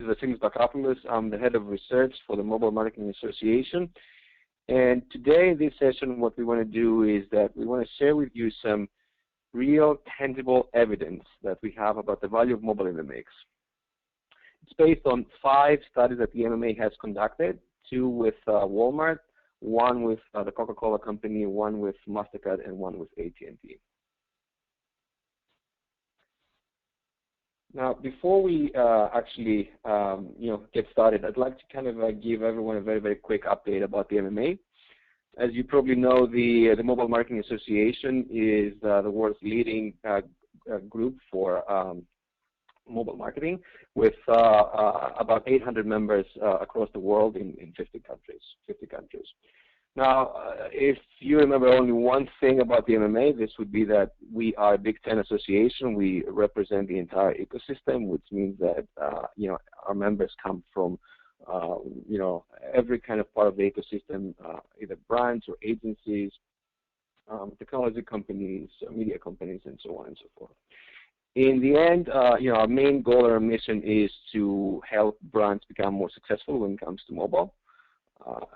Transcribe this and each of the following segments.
is Vasilis Bakopoulos. I'm the head of research for the Mobile Marketing Association. And today in this session, what we want to do is that we want to share with you some real tangible evidence that we have about the value of mobile in the mix. It's based on 5 studies that the MMA has conducted, 2 with Walmart, 1 with the Coca-Cola company, 1 with MasterCard, and 1 with AT&T. Now, before we actually get started, I'd like to kind of give everyone a very, very quick update about the MMA. As you probably know, the Mobile Marketing Association is the world's leading group for mobile marketing, with about 800 members across the world in 50 countries. Now, if you remember only one thing about the MMA, this would be that we are a Big Ten association. We represent the entire ecosystem, which means that our members come from every kind of part of the ecosystem, either brands or agencies, technology companies, media companies, and so on and so forth. In the end, our main goal or mission is to help brands become more successful when it comes to mobile.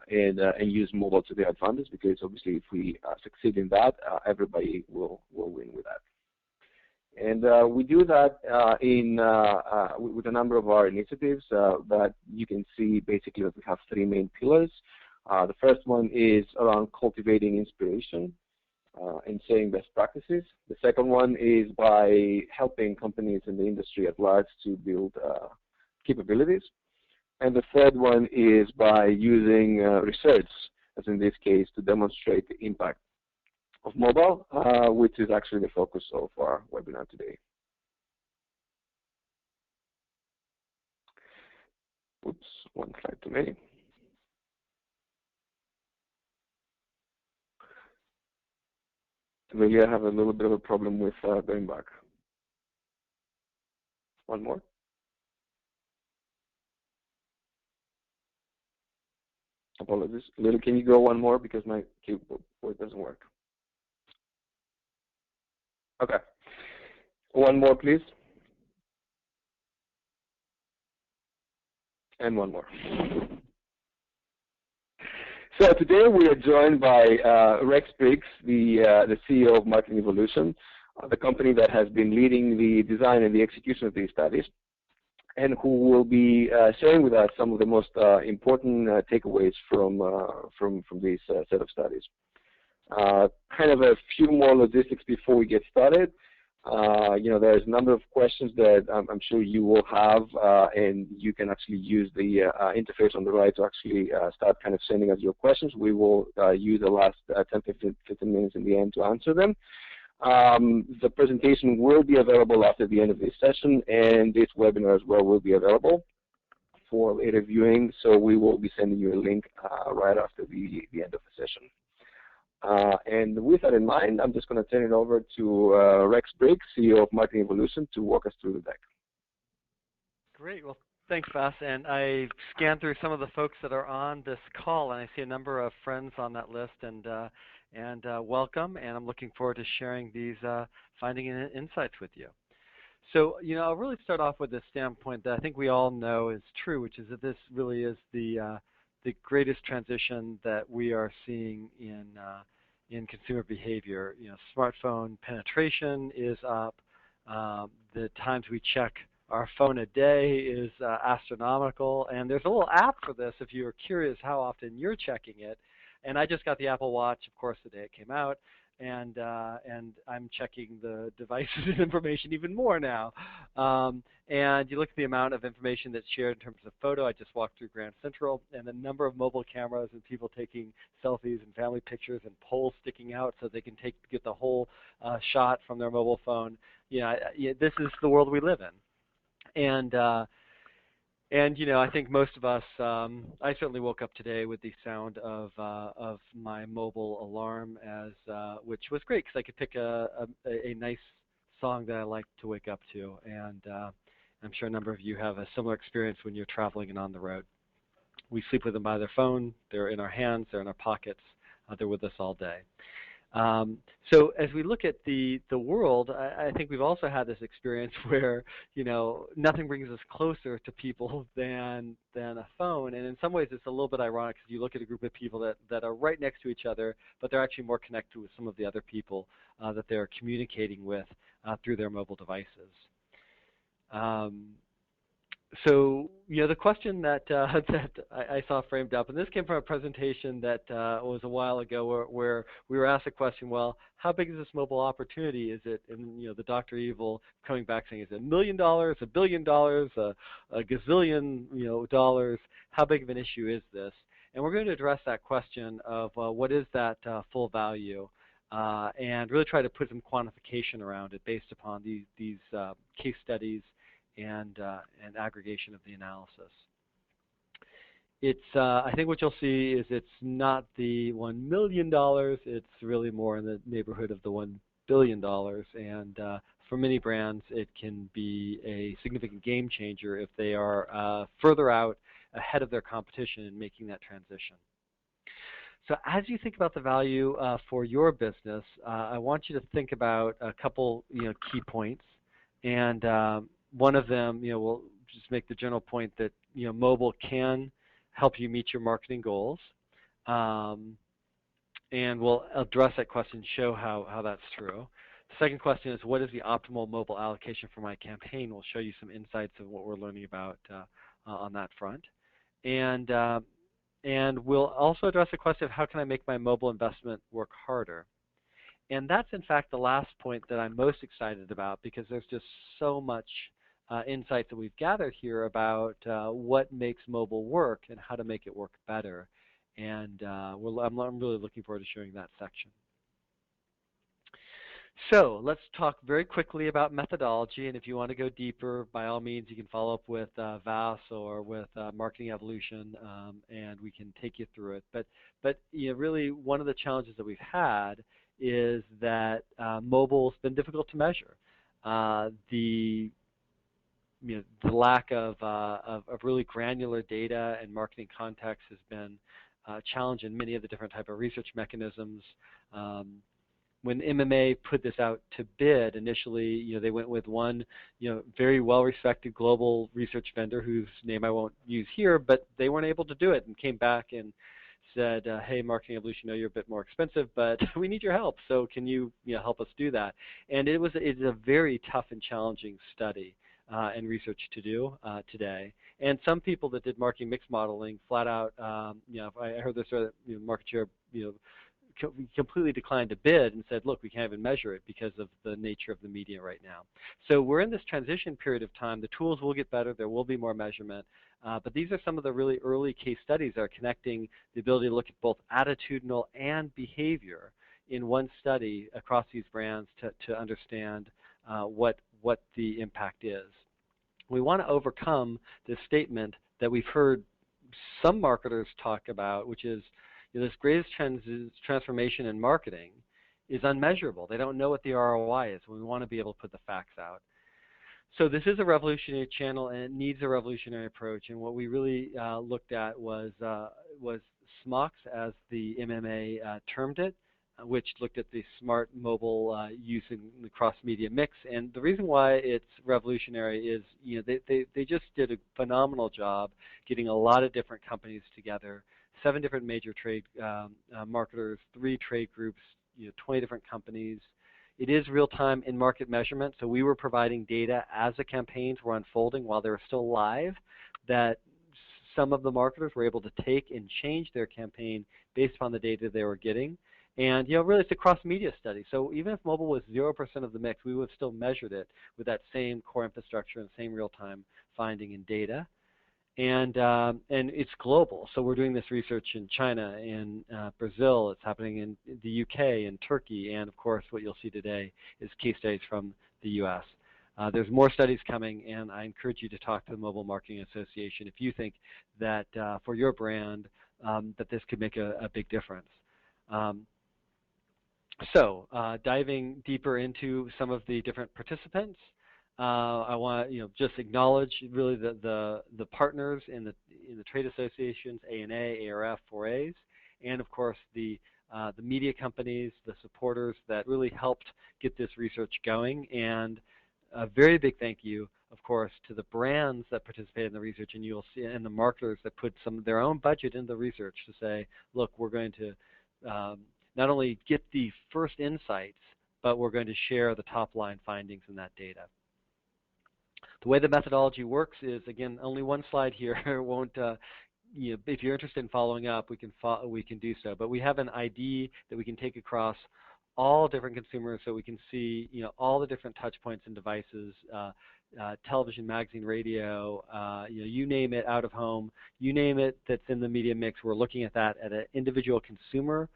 And use mobile to their advantage, because obviously if we succeed in that, everybody will win with that. And we do that with a number of our initiatives that you can see basically that we have 3 main pillars. The first one is around cultivating inspiration and sharing best practices. The second one is by helping companies in the industry at large to build capabilities. And the third one is by using research, as in this case, to demonstrate the impact of mobile, which is actually the focus of our webinar today. Oops, one slide too many. Maybe I have a little bit of a problem with going back. One more. Apologies. Lily, can you go one more, because my keyboard doesn't work? Okay. One more, please. And one more. So today we are joined by Rex Briggs, the CEO of Marketing Evolution, the company that has been leading the design and the execution of these studies, and who will be sharing with us some of the most important takeaways from these set of studies. Kind of a few more logistics before we get started. There's a number of questions that I'm sure you will have, and you can actually use the interface on the right to actually start kind of sending us your questions. We will use the last 10-15 minutes in the end to answer them. The presentation will be available after the end of this session, and this webinar as well will be available for later viewing, so we will be sending you a link right after the end of the session. And with that in mind, I'm just going to turn it over to Rex Briggs, CEO of Marketing Evolution, to walk us through the deck. Great. Well, thanks, Vas. And I scanned through some of the folks that are on this call, and I see a number of friends on that list, and welcome, and I'm looking forward to sharing these findings and insights with you. So, I'll really start off with the standpoint that I think we all know is true, which is that this really is the greatest transition that we are seeing in consumer behavior. Smartphone penetration is up. The times we check our phone a day is astronomical, and there's a little app for this if you're curious how often you're checking it. And I just got the Apple Watch, of course, the day it came out, and I'm checking the devices and information even more now. And you look at the amount of information that's shared in terms of photo. I just walked through Grand Central, and the number of mobile cameras and people taking selfies and family pictures and poles sticking out so they can get the whole shot from their mobile phone. This is the world we live in. And I think most of us, I certainly woke up today with the sound of my mobile alarm, which was great because I could pick a nice song that I like to wake up to. And I'm sure a number of you have a similar experience when you're traveling and on the road. We sleep with them by their phone. They're in our hands. They're in our pockets. They're with us all day. So as we look at the world, I think we've also had this experience where, nothing brings us closer to people than a phone. And in some ways, it's a little bit ironic because you look at a group of people that are right next to each other, but they're actually more connected with some of the other people that they're communicating with through their mobile devices. So, the question that that I saw framed up, and this came from a presentation that was a while ago, where we were asked a question: well, how big is this mobile opportunity? Is it, and the Dr. Evil coming back saying, is it $1 million, $1 billion, a gazillion, dollars? How big of an issue is this? And we're going to address that question of what is that full value, and really try to put some quantification around it based upon these case studies and aggregation of the analysis. It's I think what you'll see is it's not the $1 million. It's really more in the neighborhood of the $1 billion. And for many brands, it can be a significant game changer if they are further out ahead of their competition in making that transition. So as you think about the value for your business, I want you to think about a couple key points. And one of them, we'll just make the general point that mobile can help you meet your marketing goals, and we'll address that question, show how that's true. The second question is, what is the optimal mobile allocation for my campaign? We'll show you some insights of what we're learning about on that front, and we'll also address the question of how can I make my mobile investment work harder. And that's, in fact, the last point that I'm most excited about, because there's just so much insight that we've gathered here about what makes mobile work and how to make it work better. And I'm really looking forward to sharing that section. So let's talk very quickly about methodology. And if you want to go deeper, by all means, you can follow up with VAS or with Marketing Evolution, and we can take you through it. But really, one of the challenges that we've had is that mobile's been difficult to measure. The lack of really granular data and marketing context has been a challenge in many of the different type of research mechanisms. When MMA put this out to bid initially, they went with one very well-respected global research vendor whose name I won't use here, but they weren't able to do it and came back and said, hey, Marketing Evolution, I know you're a bit more expensive, but we need your help. So can you help us do that? And it's a very tough and challenging study and research to do today. And some people that did marketing mix modeling flat out, I heard this market share, completely declined to bid and said, look, we can't even measure it because of the nature of the media right now. So we're in this transition period of time. The tools will get better. There will be more measurement. But these are some of the really early case studies that are connecting the ability to look at both attitudinal and behavior in one study across these brands to understand what the impact is. We want to overcome this statement that we've heard some marketers talk about, which is this greatest transformation in marketing is unmeasurable. They don't know what the ROI is. We want to be able to put the facts out. So this is a revolutionary channel, and it needs a revolutionary approach. And what we really looked at was SMoX, as the MMA termed it, which looked at the smart mobile use in the cross-media mix. And the reason why it's revolutionary is they just did a phenomenal job getting a lot of different companies together, 7 different major trade marketers, 3 trade groups, 20 different companies. It is real-time in-market measurement, so we were providing data as the campaigns were unfolding while they were still live, that some of the marketers were able to take and change their campaign based upon the data they were getting. And really it's a cross-media study, so even if mobile was 0% of the mix, we would have still measured it with that same core infrastructure and same real-time finding and data. And it's global. So we're doing this research in China, in Brazil. It's happening in the UK and Turkey. And, of course, what you'll see today is case studies from the US. There's more studies coming, and I encourage you to talk to the Mobile Marketing Association if you think that for your brand that this could make a big difference. So diving deeper into some of the different participants, I want to just acknowledge really the partners in the trade associations, ANA, ARF, 4As, and of course the the media companies, the supporters that really helped get this research going, and a very big thank you, of course, to the brands that participated in the research, and you'll see, and the marketers that put some of their own budget into the research to say, look, we're going to not only get the first insights, but we're going to share the top-line findings in that data. The way the methodology works is, again, only one slide here. Won't if you're interested in following up, we can do so. But we have an ID that we can take across all different consumers, so we can see all the different touch points and devices, television, magazine, radio, you name it, out of home, you name it that's in the media mix. We're looking at that at an individual consumer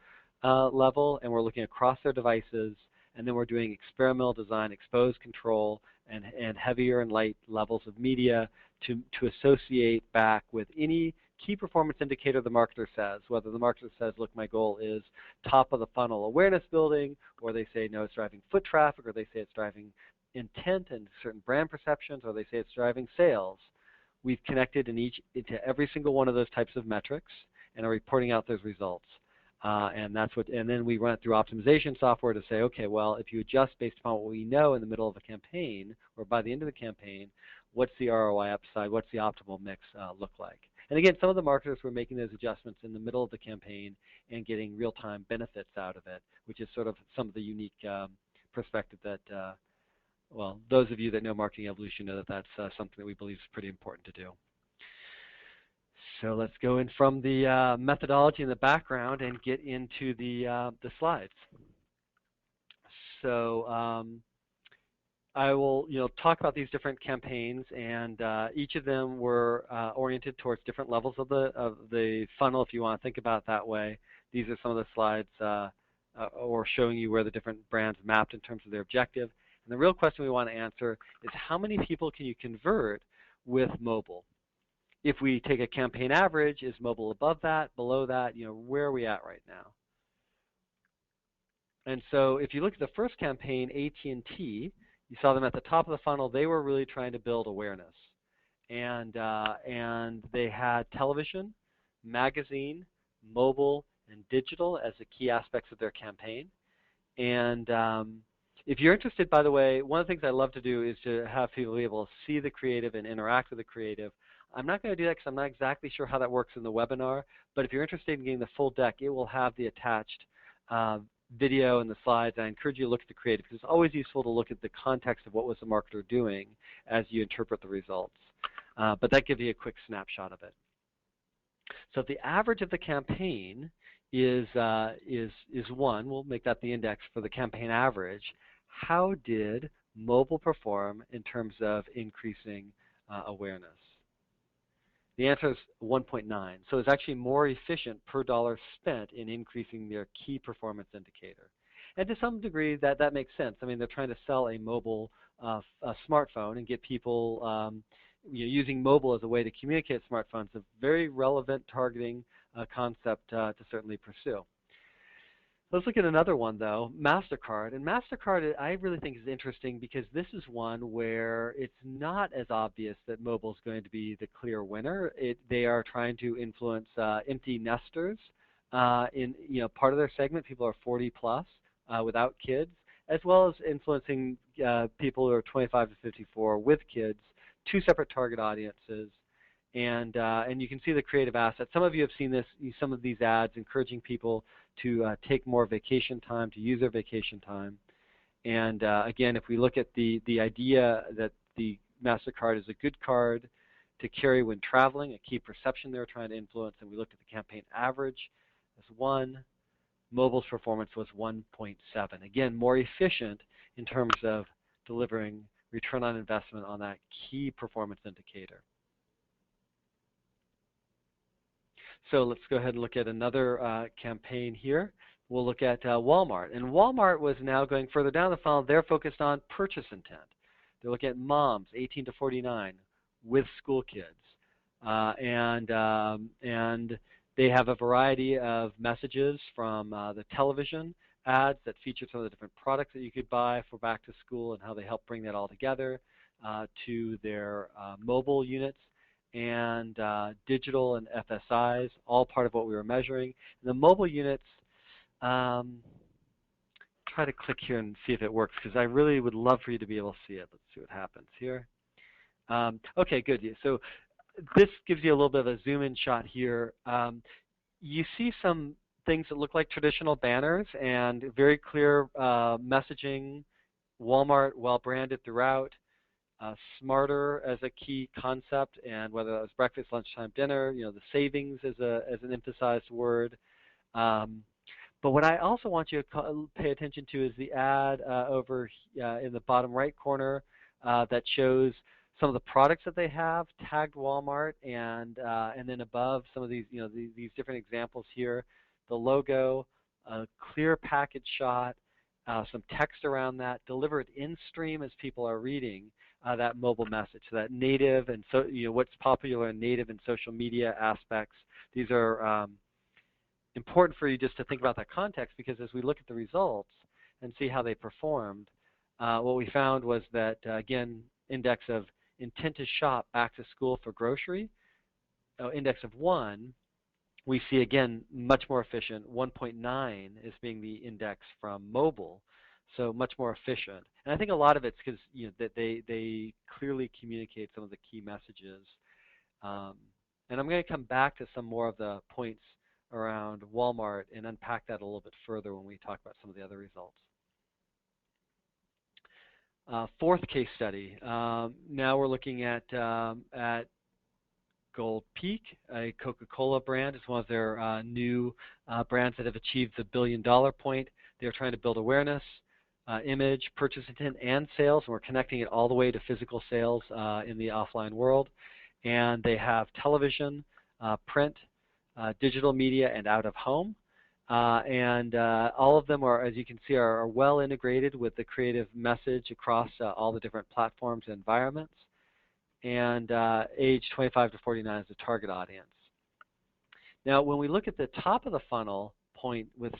level, and we're looking across their devices, and then we're doing experimental design, exposed control, and heavier and light levels of media to associate back with any key performance indicator the marketer says, whether the marketer says, look, my goal is top of the funnel awareness building, or they say, no, it's driving foot traffic, or they say it's driving intent and certain brand perceptions, or they say it's driving sales. We've connected into every single one of those types of metrics and are reporting out those results. And then we run it through optimization software to say, okay, well, if you adjust based upon what we know in the middle of a campaign or by the end of the campaign, what's the ROI upside? What's the optimal mix look like? And again, some of the marketers were making those adjustments in the middle of the campaign and getting real-time benefits out of it, which is sort of some of the unique perspective that, well, those of you that know Marketing Evolution know that that's something that we believe is pretty important to do. So let's go in from the methodology in the background and get into the slides. So I will talk about these different campaigns, and each of them were oriented towards different levels of the funnel, if you want to think about it that way. These are some of the slides or showing you where the different brands mapped in terms of their objective. And the real question we want to answer is, how many people can you convert with mobile? If we take a campaign average, is mobile above that, below that? Where are we at right now? And so if you look at the first campaign, AT&T, you saw them at the top of the funnel. They were really trying to build awareness. And they had television, magazine, mobile, and digital as the key aspects of their campaign. And if you're interested, by the way, one of the things I love to do is to have people be able to see the creative and interact with the creative. I'm not going to do that because I'm not exactly sure how that works in the webinar. But if you're interested in getting the full deck, it will have the attached video and the slides. I encourage you to look at the creative, because it's always useful to look at the context of what was the marketer doing as you interpret the results. But that gives you a quick snapshot of it. So if the average of the campaign is 1, we'll make that the index for the campaign average. How did mobile perform in terms of increasing awareness? The answer is 1.9. So it's actually more efficient per dollar spent in increasing their key performance indicator. And to some degree, that makes sense. I mean, they're trying to sell a mobile a smartphone and get people using mobile as a way to communicate smartphones. A very relevant targeting concept to certainly pursue. Let's look at another one, though, MasterCard. And MasterCard, I really think, is interesting because this is one where it's not as obvious that mobile is going to be the clear winner. They are trying to influence empty nesters in part of their segment. People are 40 plus without kids, as well as influencing people who are 25 to 54 with kids, 2 separate target audiences. And you can see the creative assets. Some of you have seen this, some of these ads encouraging people to take more vacation time, to use their vacation time. And again, if we look at the idea that the MasterCard is a good card to carry when traveling, a key perception they're trying to influence, and we looked at the campaign average as 1, mobile's performance was 1.7. Again, more efficient in terms of delivering return on investment on that key performance indicator. So let's go ahead and look at another campaign here. We'll look at Walmart. And Walmart was now going further down the funnel. They're focused on purchase intent. They're looking at moms, 18 to 49, with school kids. And they have a variety of messages from the television ads that feature some of the different products that you could buy for back to school and how they help bring that all together, to their mobile units, and digital and FSIs, all part of what we were measuring. And the mobile units, Try to click here and see if it works, because I really would love for you to be able to see it. Let's see what happens here. Okay, good. So this gives you a little bit of a zoom-in shot here. You see some things that look like traditional banners and very clear messaging. Walmart, well branded throughout. Smarter as a key concept, and whether that was breakfast, lunchtime, dinner, the savings as an emphasized word. But what I also want you to pay attention to is the ad over in the bottom right corner that shows some of the products that they have, tagged Walmart, and then above some of these these different examples here, the logo, a clear package shot, some text around that, delivered in stream as people are reading that mobile message. So that native and what's popular in native and social media aspects. These are important for you just to think about that context, because as we look at the results and see how they performed, what we found was that, again, index of intent to shop back to school for grocery, index of 1, we see, again, much more efficient. 1.9 is being the index from mobile, so much more efficient. And I think a lot of it's because that they clearly communicate some of the key messages. And I'm going to come back to some more of the points around Walmart and unpack that a little bit further when we talk about some of the other results. Fourth case study. Now we're looking at Gold Peak, a Coca-Cola brand. It's one of their new brands that have achieved the $1 billion point. They're trying to build awareness, image, purchase intent, and sales, and we're connecting it all the way to physical sales in the offline world. And they have television, print, digital media, and out of home. And all of them are, as you can see, are well integrated with the creative message across all the different platforms and environments. And age 25 to 49 is the target audience. Now, when we look at the top of the funnel point, with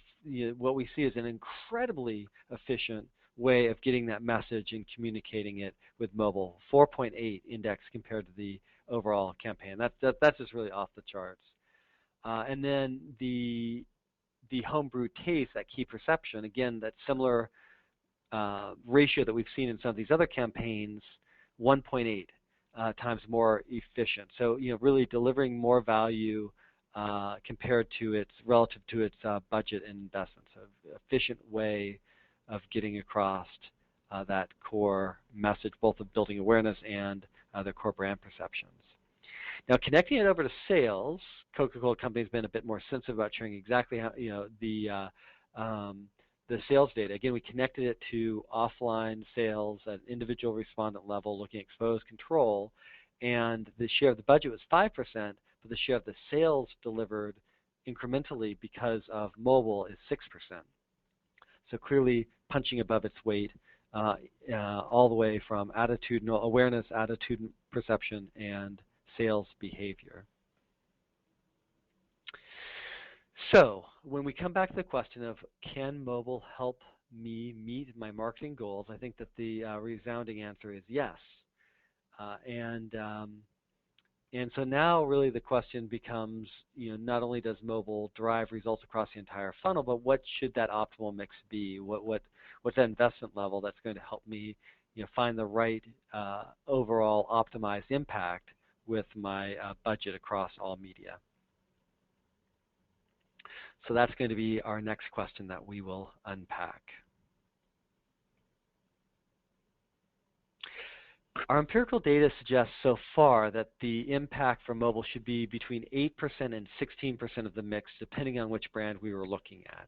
what we see is an incredibly efficient way of getting that message and communicating it with mobile. 4.8 index compared to the overall campaign. That's just really off the charts. And then the homebrew taste, that key perception, again, that similar ratio that we've seen in some of these other campaigns, 1.8 times more efficient. So really delivering more value compared to its relative to its budget and investment. So efficient way of getting across that core message, both of building awareness and their core brand perceptions. Now, connecting it over to sales, Coca-Cola Company has been a bit more sensitive about sharing exactly how the sales data. Again, we connected it to offline sales at individual respondent level, looking at exposed control, and the share of the budget was 5%, but the share of the sales delivered incrementally because of mobile is 6%. So clearly punching above its weight all the way from attitudinal awareness, attitude perception, and sales behavior. So when we come back to the question of can mobile help me meet my marketing goals, I think that the resounding answer is yes. And so now really the question becomes, not only does mobile drive results across the entire funnel, but what should that optimal mix be? What's that investment level that's going to help me find the right overall optimized impact with my budget across all media? So that's going to be our next question that we will unpack. Our empirical data suggests so far that the impact for mobile should be between 8% and 16% of the mix, depending on which brand we were looking at.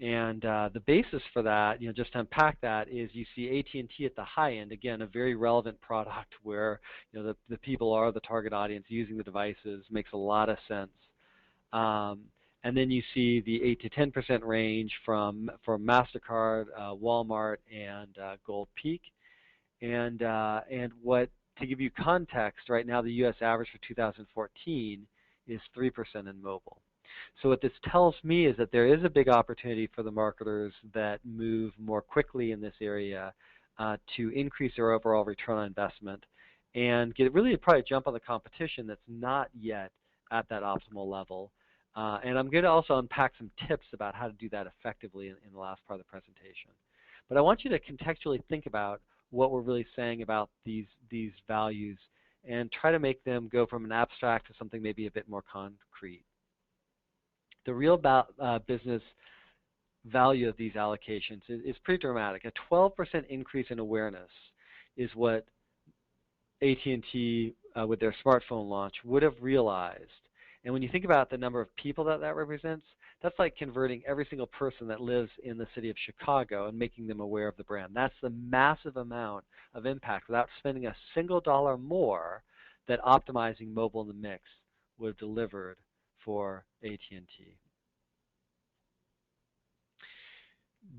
And the basis for that, just to unpack that, is you see AT&T at the high end, again, a very relevant product where the people are the target audience using the devices, makes a lot of sense. And then you see the 8 to 10% range from MasterCard, Walmart, and Gold Peak. And what, to give you context, right now the U.S. average for 2014 is 3% in mobile. So what this tells me is that there is a big opportunity for the marketers that move more quickly in this area to increase their overall return on investment and get really probably jump on the competition that's not yet at that optimal level. And I'm going to also unpack some tips about how to do that effectively in the last part of the presentation. But I want you to contextually think about what we're really saying about these values and try to make them go from an abstract to something maybe a bit more concrete. The real business value of these allocations is pretty dramatic. A 12% increase in awareness is what AT&T with their smartphone launch would have realized. And when you think about the number of people that represents, that's like converting every single person that lives in the city of Chicago and making them aware of the brand. That's the massive amount of impact without spending a single dollar more that optimizing mobile in the mix would have delivered for AT&T.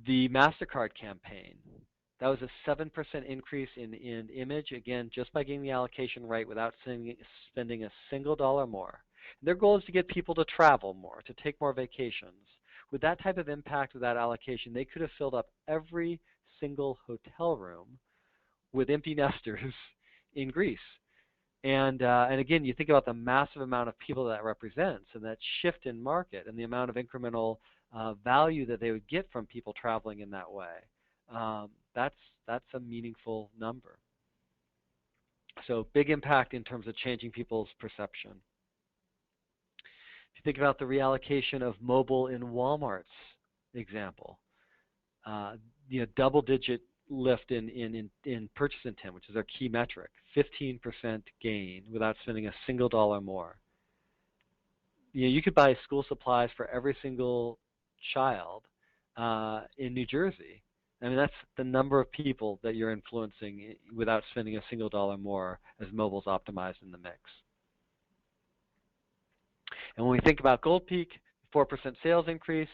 The MasterCard campaign, that was a 7% increase in image, again, just by getting the allocation right without spending a single dollar more. Their goal is to get people to travel more, to take more vacations. With that type of impact, with that allocation, they could have filled up every single hotel room with empty nesters in Greece. And again, you think about the massive amount of people that represents and that shift in market and the amount of incremental value that they would get from people traveling in that way. That's a meaningful number. So big impact in terms of changing people's perception. If you think about the reallocation of mobile in Walmart's example, double-digit lift in purchase intent, which is our key metric, 15% gain without spending a single dollar more. You could buy school supplies for every single child in New Jersey. I mean, that's the number of people that you're influencing without spending a single dollar more as mobile's optimized in the mix. And when we think about Gold Peak, 4% sales increase,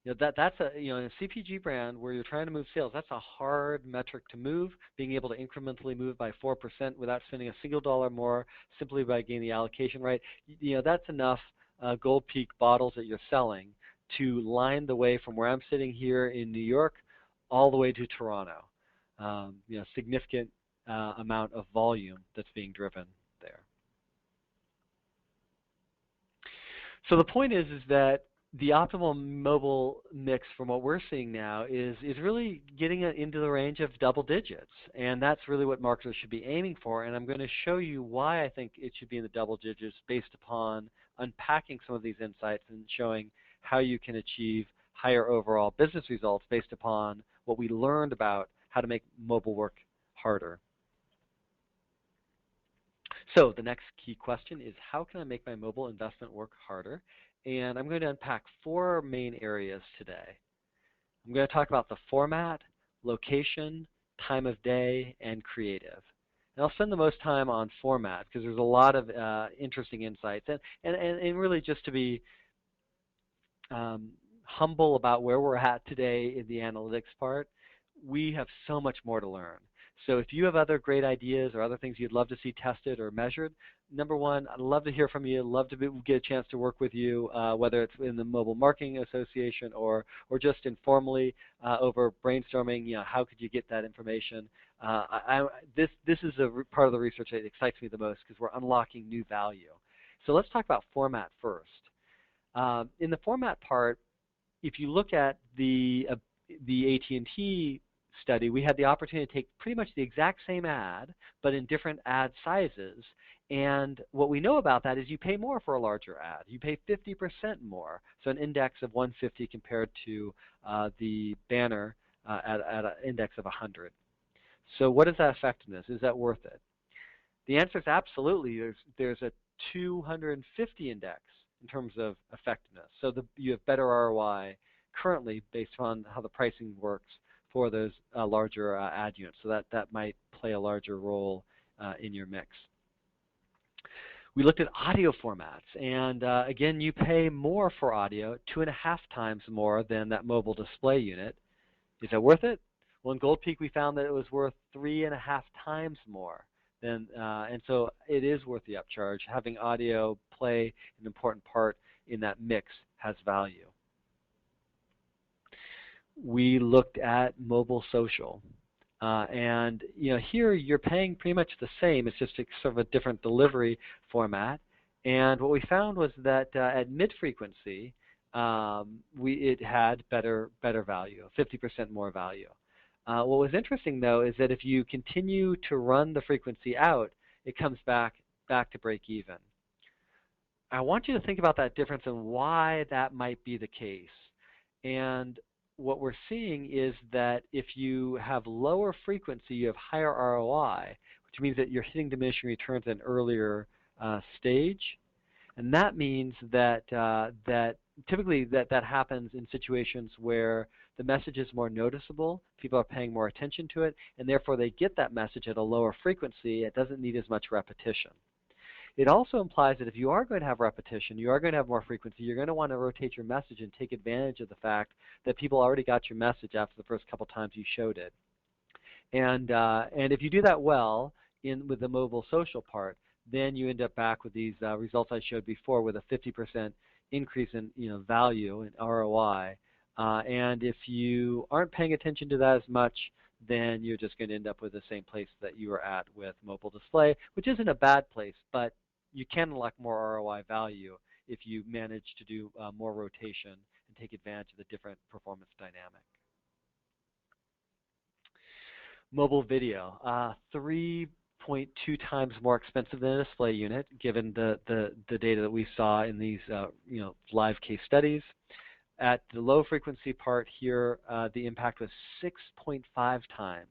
that's a in a CPG brand where you're trying to move sales, that's a hard metric to move. Being able to incrementally move by 4% without spending a single dollar more, simply by getting the allocation right, that's enough Gold Peak bottles that you're selling to line the way from where I'm sitting here in New York all the way to Toronto. Significant amount of volume that's being driven there. So the point is that the optimal mobile mix from what we're seeing now is really getting it into the range of double digits. And that's really what marketers should be aiming for. And I'm going to show you why I think it should be in the double digits based upon unpacking some of these insights and showing how you can achieve higher overall business results based upon what we learned about how to make mobile work harder. So the next key question is, how can I make my mobile investment work harder? And I'm going to unpack 4 main areas today. I'm going to talk about the format, location, time of day, and creative. And I'll spend the most time on format because there's a lot of interesting insights. And really just to be humble about where we're at today in the analytics part, we have so much more to learn. So if you have other great ideas or other things you'd love to see tested or measured, number one, I'd love to hear from you. I'd love to get a chance to work with you, whether it's in the Mobile Marketing Association or just informally over brainstorming, how could you get that information. This is a part of the research that excites me the most because we're unlocking new value. So let's talk about format first. In the format part, if you look at the AT&T study, we had the opportunity to take pretty much the exact same ad, but in different ad sizes. And what we know about that is you pay more for a larger ad. You pay 50% more, so an index of 150 compared to the banner at an index of 100. So what is that effectiveness? Is that worth it? The answer is absolutely. There's a 250 index in terms of effectiveness. So you have better ROI currently based on how the pricing works for those larger ad units. So that might play a larger role in your mix. We looked at audio formats, and again, you pay more for audio, 2.5 times more than that mobile display unit. Is that worth it? Well, in Gold Peak, we found that it was worth 3.5 times more. And so it is worth the upcharge. Having audio play an important part in that mix has value. We looked at mobile social. And here you're paying pretty much the same. It's just sort of a different delivery format. And what we found was that at mid-frequency, it had better value, 50% more value. What was interesting, though, is that if you continue to run the frequency out, it comes back to break even. I want you to think about that difference and why that might be the case. And what we're seeing is that if you have lower frequency, you have higher ROI, which means that you're hitting diminishing returns at an earlier stage. And that means that typically that happens in situations where the message is more noticeable, people are paying more attention to it, and therefore they get that message at a lower frequency. It doesn't need as much repetition. It also implies that if you are going to have repetition, you are going to have more frequency, you're going to want to rotate your message and take advantage of the fact that people already got your message after the first couple times you showed it. And if you do that well with the mobile social part, then you end up back with these results I showed before with a 50% increase in value in ROI. And if you aren't paying attention to that as much, then you're just going to end up with the same place that you were at with mobile display, which isn't a bad place, but you can unlock more ROI value if you manage to do more rotation and take advantage of the different performance dynamic. Mobile video, 3.2 times more expensive than a display unit, given the data that we saw in these live case studies. At the low frequency part here, the impact was 6.5 times.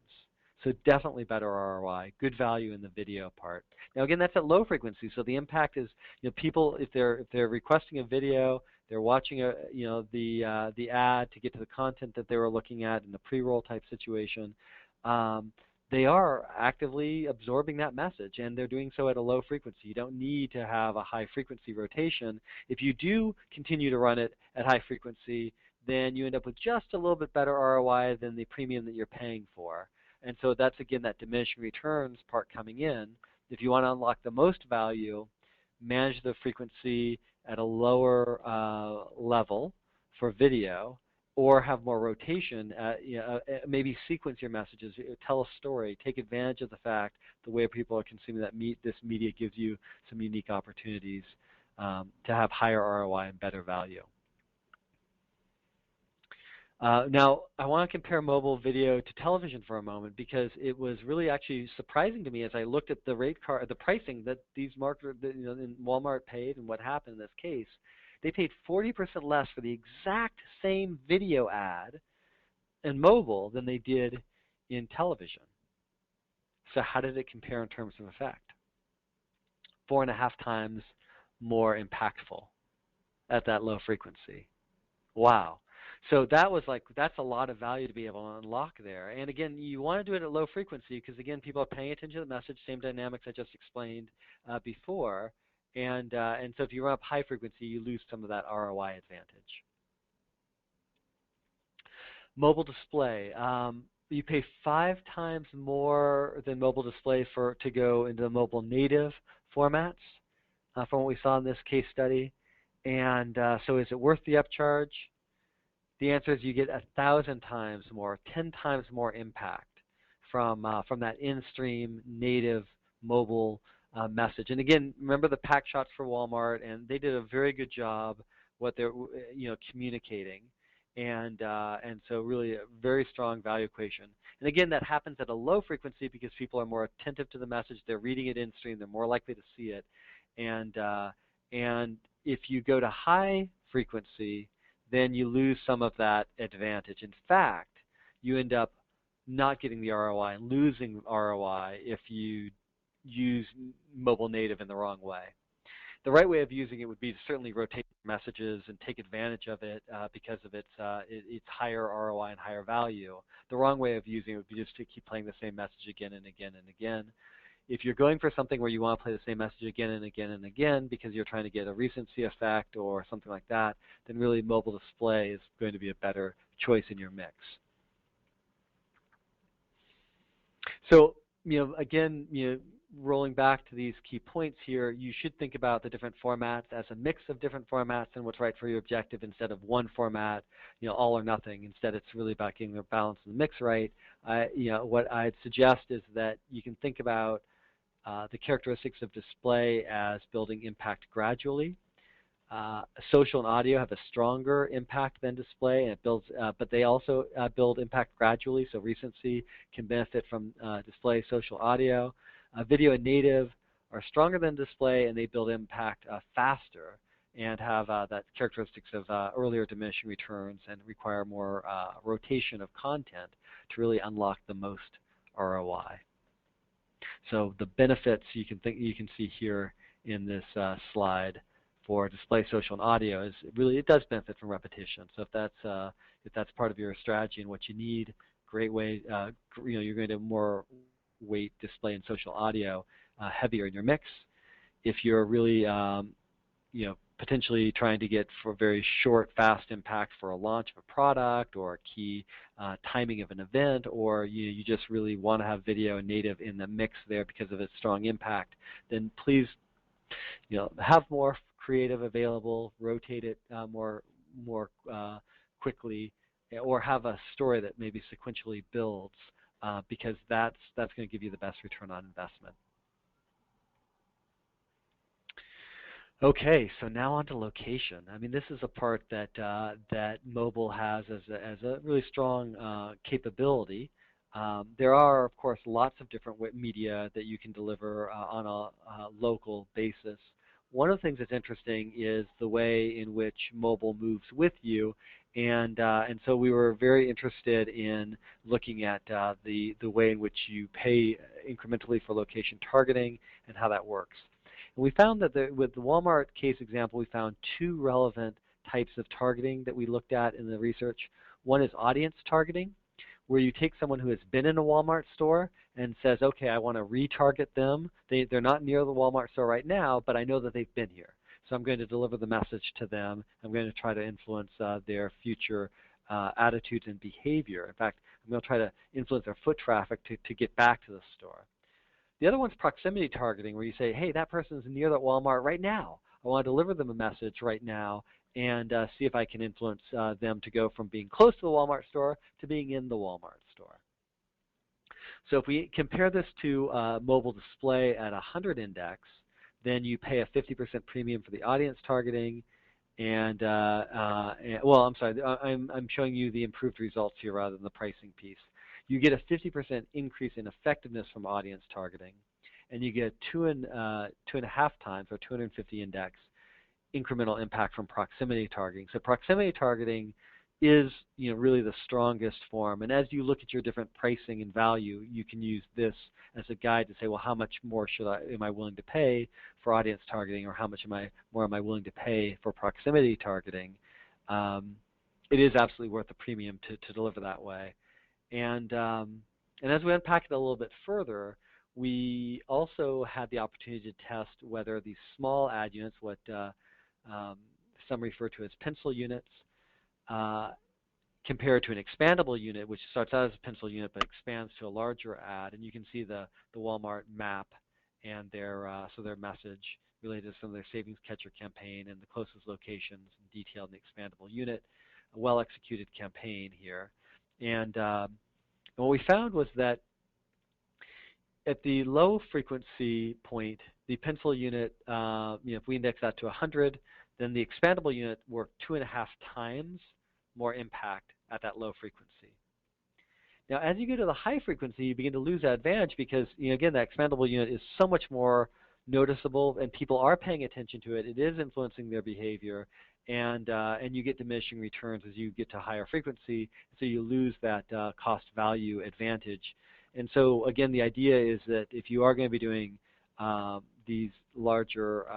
So definitely better ROI, good value in the video part. Now again, that's at low frequency, so the impact is, people, if they're requesting a video, they're watching the ad to get to the content that they were looking at in the pre-roll type situation. They are actively absorbing that message, and they're doing so at a low frequency. You don't need to have a high frequency rotation. If you do continue to run it at high frequency, then you end up with just a little bit better ROI than the premium that you're paying for. And so that's, again, that diminishing returns part coming in. If you want to unlock the most value, manage the frequency at a lower level for video, or have more rotation, maybe sequence your messages, tell a story, take advantage of the fact the way people are consuming this media gives you some unique opportunities to have higher ROI and better value. Now, I want to compare mobile video to television for a moment, because it was really actually surprising to me as I looked at the pricing that these marketers in Walmart paid and what happened in this case. They paid 40% less for the exact same video ad in mobile than they did in television. So how did it compare in terms of effect? 4.5 times more impactful at that low frequency. Wow. So that was that's a lot of value to be able to unlock there. And again, you want to do it at low frequency because, again, people are paying attention to the message, same dynamics I just explained before. And so if you run up high frequency, you lose some of that ROI advantage. Mobile display. You pay 5 times more than mobile display to go into the mobile native formats from what we saw in this case study. And so is it worth the upcharge? The answer is you get 1,000 times more, 10 times more impact from that in-stream native mobile message. And again, remember the pack shots for Walmart, and they did a very good job what they're communicating, and so really a very strong value equation. And again, that happens at a low frequency because people are more attentive to the message. They're reading it in-stream. They're more likely to see it. And if you go to high frequency, then you lose some of that advantage. In fact, you end up not getting the ROI and losing ROI if you use mobile native in the wrong way. The right way of using it would be to certainly rotate messages and take advantage of it because of its higher ROI and higher value. The wrong way of using it would be just to keep playing the same message again and again and again. If you're going for something where you want to play the same message again and again and again because you're trying to get a recency effect or something like that, then really mobile display is going to be a better choice in your mix. So, again, rolling back to these key points here, you should think about the different formats as a mix of different formats and what's right for your objective instead of one format, all or nothing. Instead, it's really about getting the balance of the mix right. What I'd suggest is that you can think about the characteristics of display as building impact gradually. Social and audio have a stronger impact than display, and it builds, but they also build impact gradually. So recency can benefit from display, social, audio. Video and native are stronger than display, and they build impact faster and have that characteristics of earlier diminishing returns and require more rotation of content to really unlock the most ROI. So the benefits you can see here in this slide for display, social, and audio is really it does benefit from repetition. So if that's part of your strategy and what you need, great way. You're going to more weight display and social audio heavier in your mix. If you're really potentially trying to get for very short, fast impact for a launch of a product or a key timing of an event, or you just really want to have video and native in the mix there because of its strong impact, then please have more creative available, rotate it more quickly, or have a story that maybe sequentially builds because that's going to give you the best return on investment. Okay, so now on to location. I mean, this is a part that that mobile has as a really strong capability. There are, of course, lots of different media that you can deliver on a local basis. One of the things that's interesting is the way in which mobile moves with you, and so we were very interested in looking at the way in which you pay incrementally for location targeting and how that works. And we found that with the Walmart case example, we found two relevant types of targeting that we looked at in the research. One is audience targeting, where you take someone who has been in a Walmart store and says, okay, I want to retarget them. They're not near the Walmart store right now, but I know that they've been here. So I'm going to deliver the message to them. I'm going to try to influence their future attitudes and behavior. In fact, I'm going to try to influence their foot traffic to get back to the store. The other one's proximity targeting, where you say, hey, that person's near that Walmart right now. I want to deliver them a message right now and see if I can influence them to go from being close to the Walmart store to being in the Walmart store. So if we compare this to mobile display at 100 index, then you pay a 50% premium for the audience targeting. And well, I'm sorry, I'm showing you the improved results here rather than the pricing piece. You get a 50% increase in effectiveness from audience targeting, and you get 2.5 times, or 250 index, incremental impact from proximity targeting. So proximity targeting is really the strongest form. And as you look at your different pricing and value, you can use this as a guide to say, well, how much more am I willing to pay for audience targeting, or how much more am I willing to pay for proximity targeting? It is absolutely worth the premium to deliver that way. And as we unpack it a little bit further, we also had the opportunity to test whether these small ad units, what some refer to as pencil units, compared to an expandable unit, which starts out as a pencil unit but expands to a larger ad. And you can see the Walmart map and their message related to some of their savings catcher campaign and the closest locations detailed in the expandable unit. A well-executed campaign here. And what we found was that at the low frequency point, the pencil unit, if we index that to 100, then the expandable unit worked 2.5 times more impact at that low frequency. Now, as you get to the high frequency, you begin to lose that advantage because, again, that expandable unit is so much more noticeable, and people are paying attention to it. It is influencing their behavior, and you get diminishing returns as you get to higher frequency, so you lose that cost-value advantage. And so, again, the idea is that if you are going to be doing these larger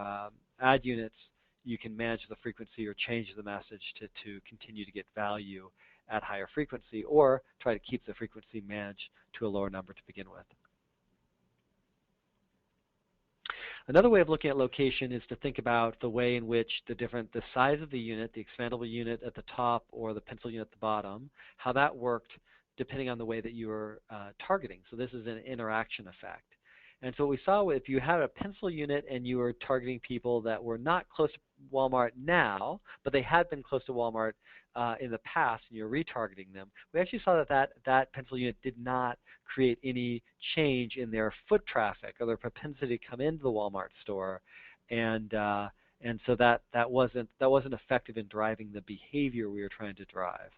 ad units, you can manage the frequency or change the message to continue to get value at higher frequency, or try to keep the frequency managed to a lower number to begin with. Another way of looking at location is to think about the way in which the size of the unit, the expandable unit at the top or the pencil unit at the bottom, how that worked depending on the way that you were targeting. So this is an interaction effect. And so what we saw, if you had a pencil unit and you were targeting people that were not close to Walmart now, but they had been close to Walmart in the past, and you're retargeting them, we actually saw that pencil unit did not create any change in their foot traffic or their propensity to come into the Walmart store, and so that wasn't effective in driving the behavior we were trying to drive.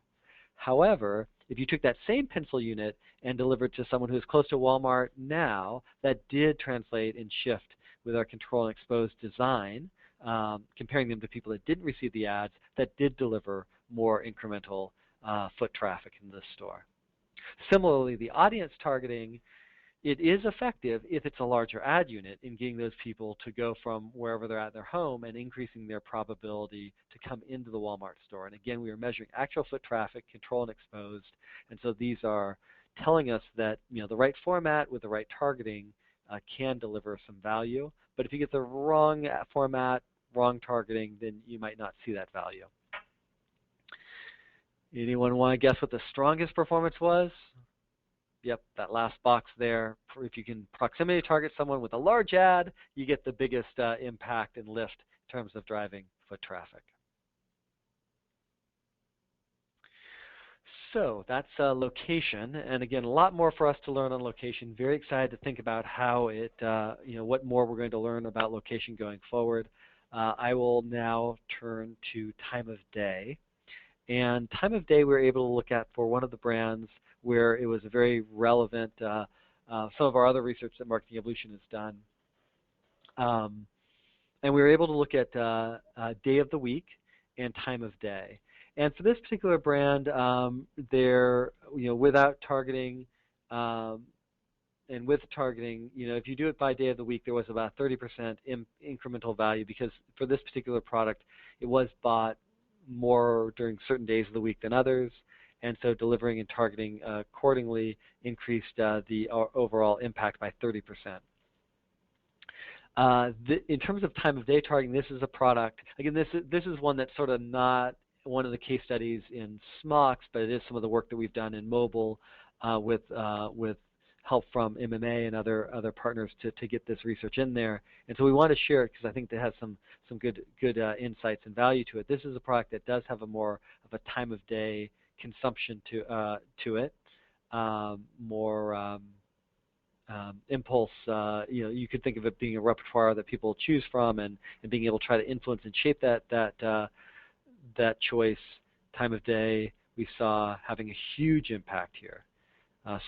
However, if you took that same pencil unit and delivered to someone who is close to Walmart now, that did translate and shift with our control and expose design, comparing them to people that didn't receive the ads, that did deliver more incremental foot traffic in the store. Similarly, the audience targeting, it is effective if it's a larger ad unit in getting those people to go from wherever they're at their home and increasing their probability to come into the Walmart store. And again, we are measuring actual foot traffic, control and exposed, and so these are telling us that the right format with the right targeting can deliver some value. But if you get the wrong format, wrong targeting, then you might not see that value. Anyone want to guess what the strongest performance was? Yep, that last box there. If you can proximity target someone with a large ad, you get the biggest impact and lift in terms of driving foot traffic. So that's location, and again, a lot more for us to learn on location. Very excited to think about how it, what more we're going to learn about location going forward. I will now turn to time of day. And time of day we were able to look at for one of the brands where it was a very relevant, some of our other research that Marketing Evolution has done. And we were able to look at day of the week and time of day. And for this particular brand, they're, without targeting and with targeting, if you do it by day of the week, there was about 30% incremental value, because for this particular product, it was bought more during certain days of the week than others, and so delivering and targeting accordingly increased the overall impact by 30%. In terms of time of day targeting, this is a product, again, this is one that's sort of not one of the case studies in SMoX, but it is some of the work that we've done in mobile with help from MMA and other partners to get this research in there. And so we want to share it because I think it has some good insights and value to it. This is a product that does have a more of a time of day consumption to it, more impulse. You could think of it being a repertoire that people choose from, and being able to try to influence and shape that choice. Time of day we saw having a huge impact here.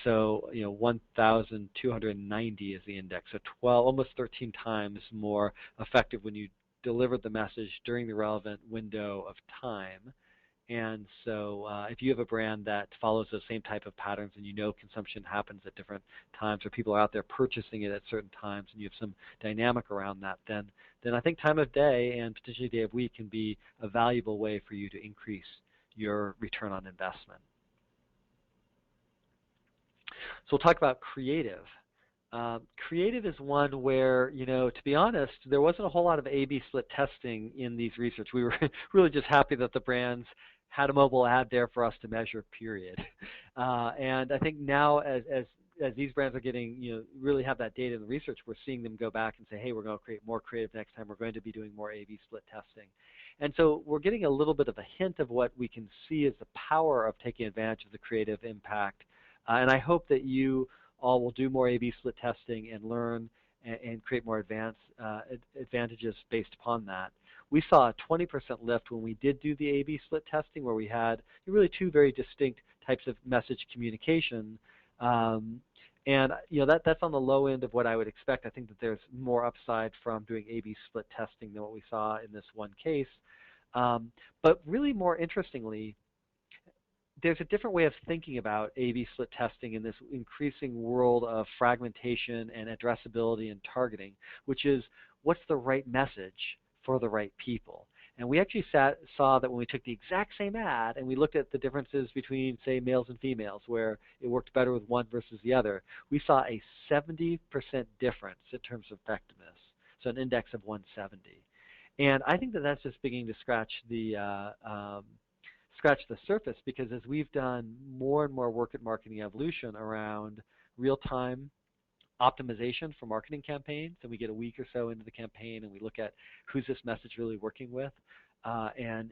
So 1,290 is the index, so almost 13 times more effective when you delivered the message during the relevant window of time. And so if you have a brand that follows those same type of patterns, and consumption happens at different times, or people are out there purchasing it at certain times, and you have some dynamic around that, then I think time of day and potentially day of week can be a valuable way for you to increase your return on investment. So we'll talk about creative. Creative is one where, to be honest, there wasn't a whole lot of A/B split testing in these research. We were really just happy that the brands had a mobile ad there for us to measure, period. And I think now as these brands are getting, really have that data in the research, we're seeing them go back and say, hey, we're going to create more creative next time. We're going to be doing more A/B split testing. And so we're getting a little bit of a hint of what we can see as the power of taking advantage of the creative impact. And I hope that you all will do more A/B split testing and learn and create more advantages based upon that. We saw a 20% lift when we did do the A/B split testing, where we had really two very distinct types of message communication. And that's on the low end of what I would expect. I think that there's more upside from doing A/B split testing than what we saw in this one case. But really more interestingly, there's a different way of thinking about A/B split testing in this increasing world of fragmentation and addressability and targeting, which is what's the right message for the right people. And we actually saw that when we took the exact same ad and we looked at the differences between, say, males and females, where it worked better with one versus the other, we saw a 70% difference in terms of effectiveness, so an index of 170. And I think that that's just beginning to scratch the surface, because as we've done more and more work at Marketing Evolution around real-time optimization for marketing campaigns, and we get a week or so into the campaign and we look at who's this message really working with, and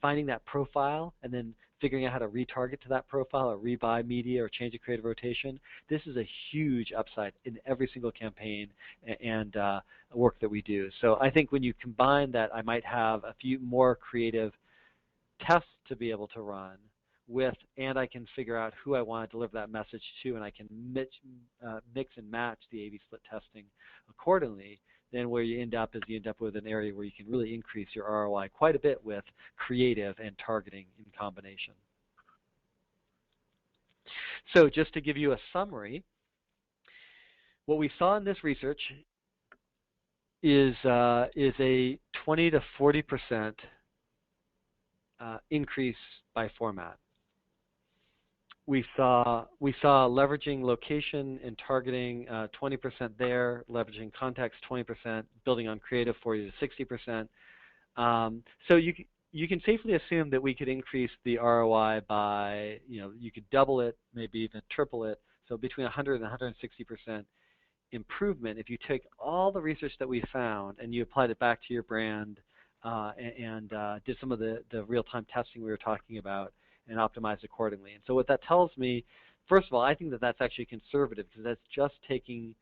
finding that profile and then figuring out how to retarget to that profile or rebuy media or change a creative rotation. This is a huge upside in every single campaign and work that we do. So I think when you combine that, I might have a few more creative tests to be able to run with, and I can figure out who I want to deliver that message to, and I can mix and match the A/B split testing accordingly. Then where you end up is you end up with an area where you can really increase your ROI quite a bit with creative and targeting in combination. So just to give you a summary, what we saw in this research is a 20 to 40% increase by format. We saw leveraging location and targeting 20% there, leveraging context 20%, building on creative 40 to 60%. So you can safely assume that we could increase the ROI by, you could double it, maybe even triple it. So between 100 and 160% improvement if you take all the research that we found and you applied it back to your brand and did some of the real-time testing we were talking about and optimized accordingly. And so what that tells me, first of all, I think that that's actually conservative because that's just taking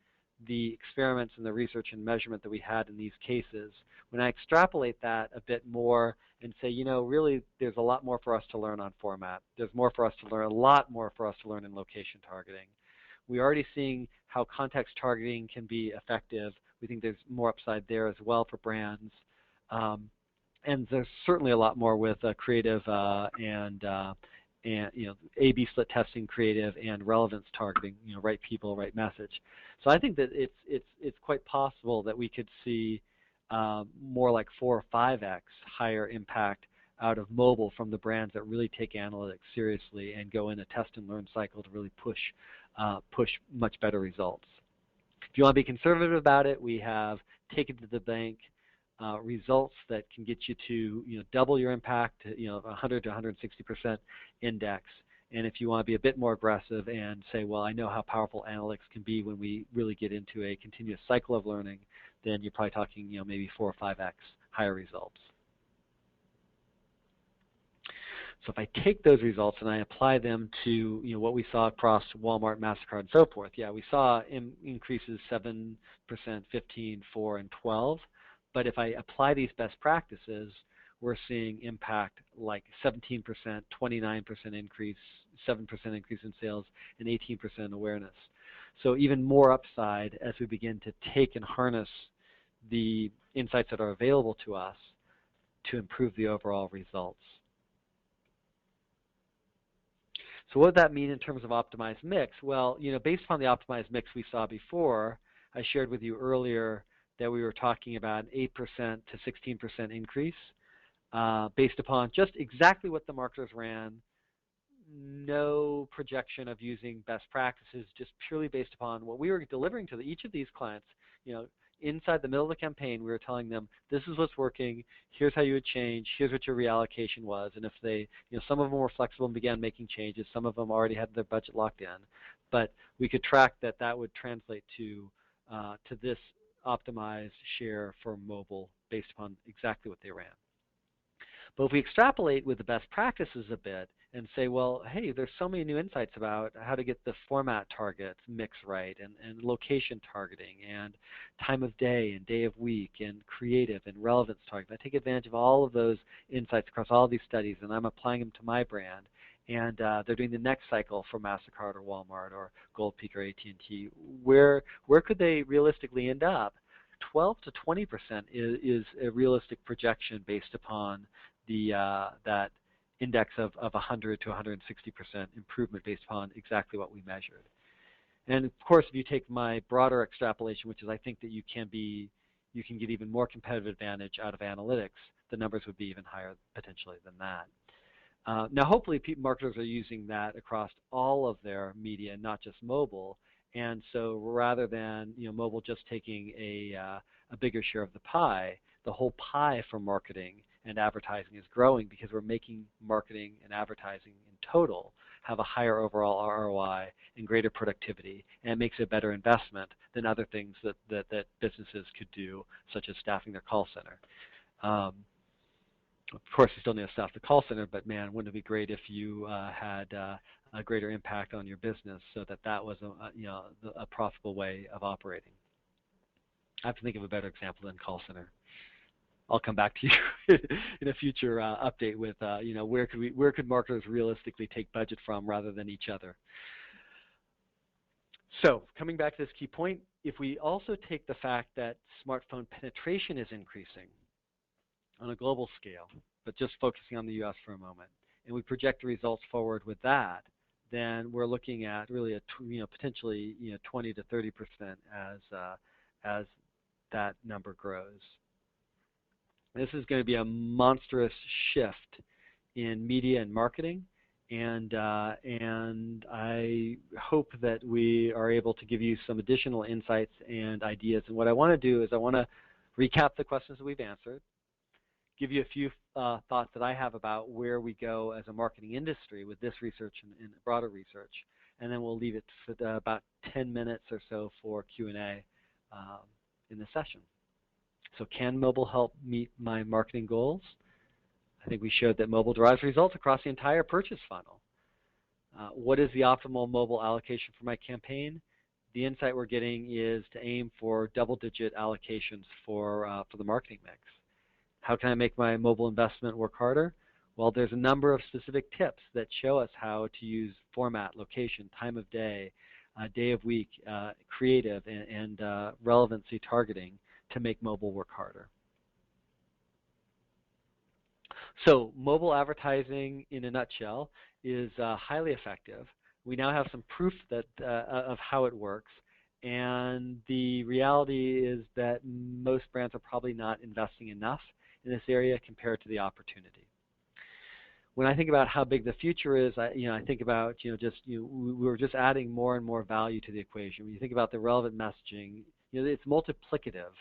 the experiments and the research and measurement that we had in these cases. When I extrapolate that a bit more and say, really there's a lot more for us to learn on format. There's more for us to learn, a lot more for us to learn in location targeting. We're already seeing how context targeting can be effective. We think there's more upside there as well for brands. And there's certainly a lot more with creative and A/B split testing, creative and relevance targeting. Right people, right message. So I think that it's quite possible that we could see more like 4 or 5x higher impact out of mobile from the brands that really take analytics seriously and go in a test and learn cycle to really push much better results. If you want to be conservative about it, we have taken to the bank results that can get you to double your impact, 100 to 160% index. And if you want to be a bit more aggressive and say, well, I know how powerful analytics can be when we really get into a continuous cycle of learning, then you're probably talking maybe 4 or 5x higher results. So if I take those results and I apply them to what we saw across Walmart, MasterCard, and so forth, yeah, we saw increases 7%, 15, 4, and 12. But if I apply these best practices, we're seeing impact like 17%, 29% increase, 7% increase in sales, and 18% awareness. So even more upside as we begin to take and harness the insights that are available to us to improve the overall results. So what does that mean in terms of optimized mix? Well, based upon the optimized mix we saw before, I shared with you earlier that we were talking about an 8% to 16% increase based upon just exactly what the marketers ran, no projection of using best practices, just purely based upon what we were delivering to each of these clients. Inside the middle of the campaign, we were telling them, this is what's working, here's how you would change, here's what your reallocation was. And if they, some of them were flexible and began making changes, some of them already had their budget locked in. But we could track that would translate to this optimized share for mobile based upon exactly what they ran. But if we extrapolate with the best practices a bit and say, well, hey, there's so many new insights about how to get the format targets mix right and location targeting and time of day and day of week and creative and relevance targeting. I take advantage of all of those insights across all of these studies and I'm applying them to my brand. And they're doing the next cycle for MasterCard or Walmart or Gold Peak or AT&T. Where could they realistically end up? 12 to 20% is a realistic projection based upon that index of 100 to 160% improvement based upon exactly what we measured. And of course, if you take my broader extrapolation, which is I think that you can get even more competitive advantage out of analytics, the numbers would be even higher potentially than that. Now, hopefully, marketers are using that across all of their media, not just mobile. And so, rather than mobile just taking a bigger share of the pie, the whole pie for marketing and advertising is growing because we're making marketing and advertising in total have a higher overall ROI and greater productivity, and it makes it a better investment than other things that businesses could do, such as staffing their call center. Of course, you still need to staff the call center, but man, wouldn't it be great if you had a greater impact on your business so that was a profitable way of operating. I have to think of a better example than call center. I'll come back to you in a future update with where could marketers realistically take budget from rather than each other. So coming back to this key point, if we also take the fact that smartphone penetration is increasing on a global scale, but just focusing on the U.S. for a moment, and we project the results forward with that, then we're looking at really potentially 20 to 30% as that number grows. This is going to be a monstrous shift in media and marketing, and I hope that we are able to give you some additional insights and ideas. And what I want to do is I want to recap the questions that we've answered, give you a few thoughts that I have about where we go as a marketing industry with this research and broader research, and then we'll leave it for about 10 minutes or so for Q&A in the session. So can mobile help meet my marketing goals? I think we showed that mobile drives results across the entire purchase funnel. What is the optimal mobile allocation for my campaign? The insight we're getting is to aim for double-digit allocations for the marketing mix. How can I make my mobile investment work harder? Well, there's a number of specific tips that show us how to use format, location, time of day of week, creative, and relevancy targeting to make mobile work harder. So mobile advertising, in a nutshell, is highly effective. We now have some proof that of how it works, and the reality is that most brands are probably not investing enough in this area compared to the opportunity. When I think about how big the future is, I think about we're just adding more and more value to the equation. When you think about the relevant messaging, it's multiplicative